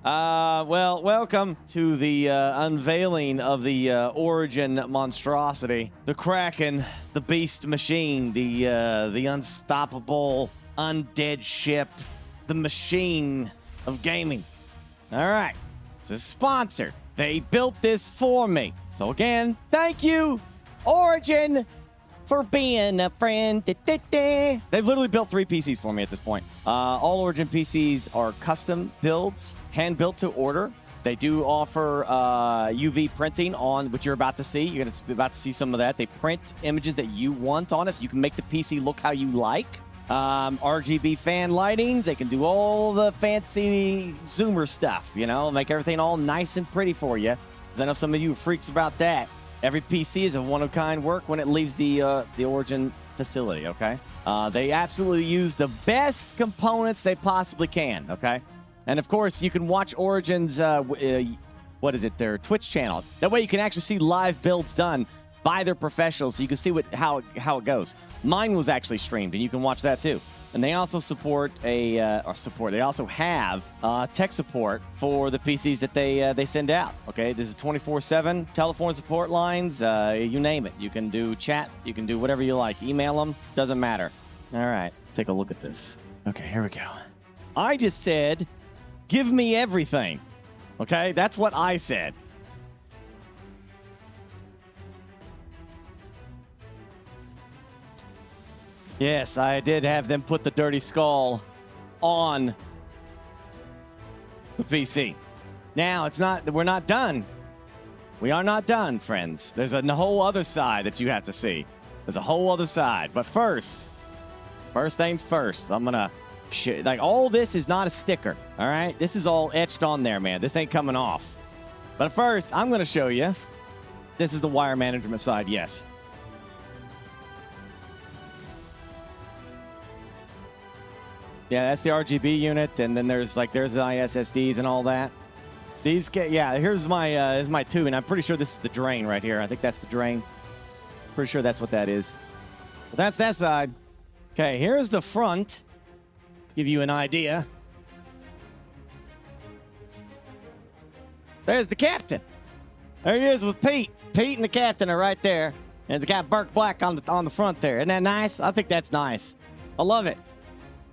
Well, welcome to the unveiling of the Origin monstrosity, the Kraken, the Beast Machine, the unstoppable undead ship, the machine of gaming. All right, it's a sponsor. They built this for me. So again, thank you, Origin, for being a friend. They've literally built 3 PCs for me at this point. All Origin PCs are custom builds, hand-built to order. They do offer UV printing on what you're about to see. You're about to see some of that. They print images that you want on it, so you can make the PC look how you like. RGB fan lightings. They can do all the fancy zoomer stuff, you know, make everything all nice and pretty for you. Because I know some of you are freaks about that. Every PC is a one-of-kind work when it leaves the Origin facility, okay? They absolutely use the best components they possibly can, okay? And, of course, you can watch Origin's, their Twitch channel. That way you can actually see live builds done by their professionals, so you can see how it goes. Mine was actually streamed, and you can watch that too. And they also they also have tech support for the PCs that they send out. Okay, this is 24/7 telephone support lines. You name it. You can do chat. You can do whatever you like. Email them. Doesn't matter. All right, take a look at this. Okay, here we go. I just said, give me everything. Okay, that's what I said. Yes, I did have them put the dirty skull on the PC. Now, we're not done. We are not done, friends. There's a whole other side that you have to see. There's a whole other side. But first things first. I'm gonna all this is not a sticker, all right? This is all etched on there, man. This ain't coming off. But first, I'm gonna show you. This is the wire management side, yes. Yeah, that's the RGB unit, and then there's the ISSDs and all that. Here's my tube, and I'm pretty sure this is the drain right here. I think that's the drain. Pretty sure that's what that is. But that's that side. Okay, here's the front to give you an idea. There's the captain. There he is with Pete. Pete and the captain are right there, and it's got Burke Black on the front there. Isn't that nice? I think that's nice. I love it.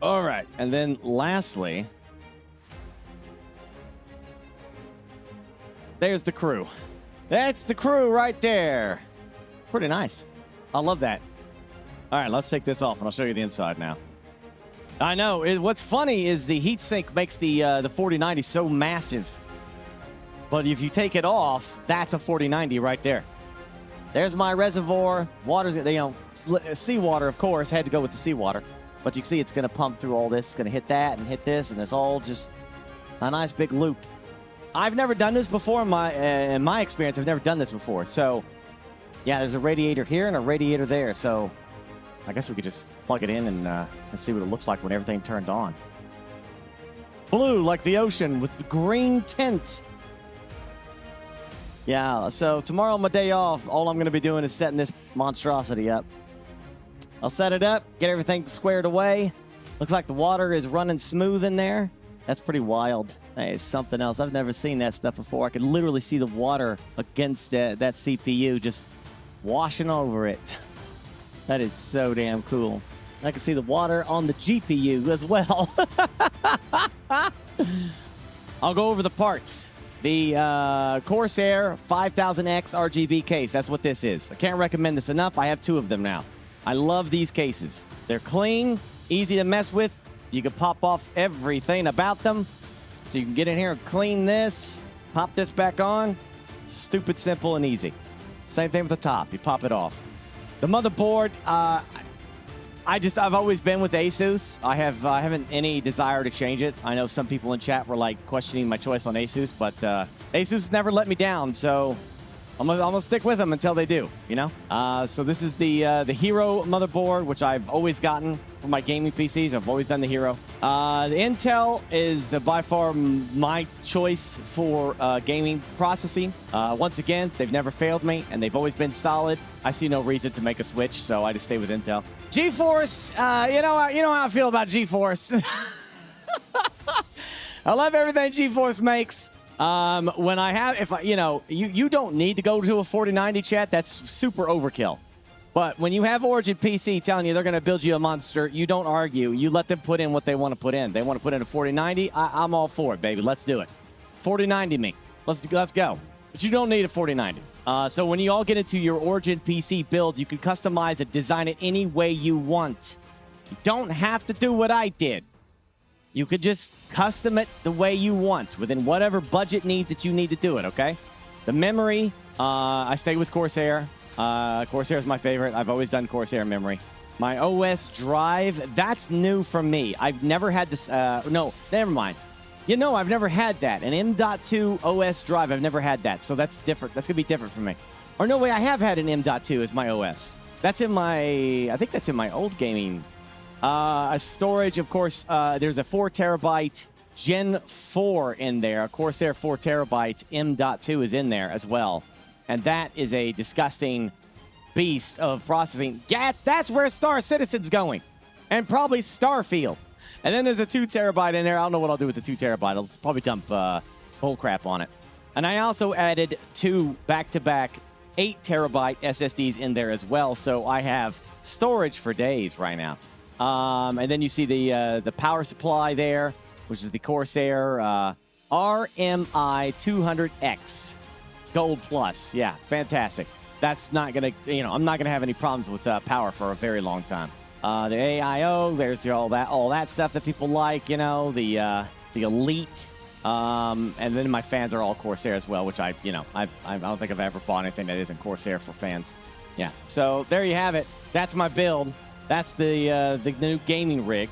All right, and then lastly, there's the crew. That's the crew right there. Pretty nice. I love that. All right, let's take this off, and I'll show you the inside now. I know. What's funny is the heatsink makes the 4090 so massive. But if you take it off, that's a 4090 right there. There's my reservoir. Water's, seawater, of course, had to go with the seawater. But you can see it's going to pump through all this. It's going to hit that and hit this, and it's all just a nice big loop. I've never done this before in my experience. I've never done this before. So, yeah, there's a radiator here and a radiator there. So, I guess we could just plug it in and see what it looks like when everything turned on. Blue like the ocean with the green tint. Yeah, so tomorrow on my day off, all I'm going to be doing is setting this monstrosity up. I'll set it up, get everything squared away. Looks like the water is running smooth in there. That's pretty wild. That is something else. I've never seen that stuff before. I could literally see the water against that CPU just washing over it. That is so damn cool. I can see the water on the GPU as well. I'll go over the parts. The Corsair 5000X RGB case. That's what this is. I can't recommend this enough. I have 2 of them now. I love these cases. They're clean, easy to mess with. You can pop off everything about them. So you can get in here and clean this, pop this back on. Stupid simple and easy. Same thing with the top. You pop it off. The motherboard, I've always been with Asus. I haven't any desire to change it. I know some people in chat were questioning my choice on Asus, but Asus has never let me down, so I'm gonna stick with them until they do, you know? So this is the Hero motherboard, which I've always gotten for my gaming PCs. I've always done the Hero. The Intel is by far my choice for gaming processing. Once again, they've never failed me, and they've always been solid. I see no reason to make a switch, so I just stay with Intel. GeForce, you know how I feel about GeForce. I love everything GeForce makes. When I have, if I, you don't need to go to a 4090 chat. That's super overkill. But when you have Origin PC telling you they're going to build you a monster, you don't argue. You let them put in what they want to put in. They want to put in a 4090. I'm all for it, baby. Let's do it. 4090 me. Let's go. But you don't need a 4090. So when you all get into your Origin PC builds, you can customize it, design it any way you want. You don't have to do what I did. You could just custom it the way you want within whatever budget needs that you need to do it, okay? The memory, I stay with Corsair. Corsair is my favorite. I've always done Corsair memory. My OS drive, that's new from me. I've never had this. No, never mind. I've never had that. An M.2 OS drive, I've never had that. So that's different. That's going to be different for me. Or no way, I have had an M.2 as my OS. That's in my, I think that's in my old gaming. A storage, of course, there's a 4 terabyte Gen 4 in there. A Corsair 4 terabyte M.2 is in there as well. And that is a disgusting beast of processing. Yeah, that's where Star Citizen's going. And probably Starfield. And then there's a 2 terabyte in there. I don't know what I'll do with the 2 terabyte. I'll probably dump whole crap on it. And I also added 2 back-to-back 8 terabyte SSDs in there as well. So I have storage for days right now. And then you see the power supply there, which is the Corsair RMI 200X. Gold Plus. Yeah, fantastic. That's not going to, I'm not going to have any problems with power for a very long time. The AIO, there's all that stuff that people like, the Elite. And then my fans are all Corsair as well, which I don't think I've ever bought anything that isn't Corsair for fans. Yeah. So there you have it. That's my build. That's the new gaming rig.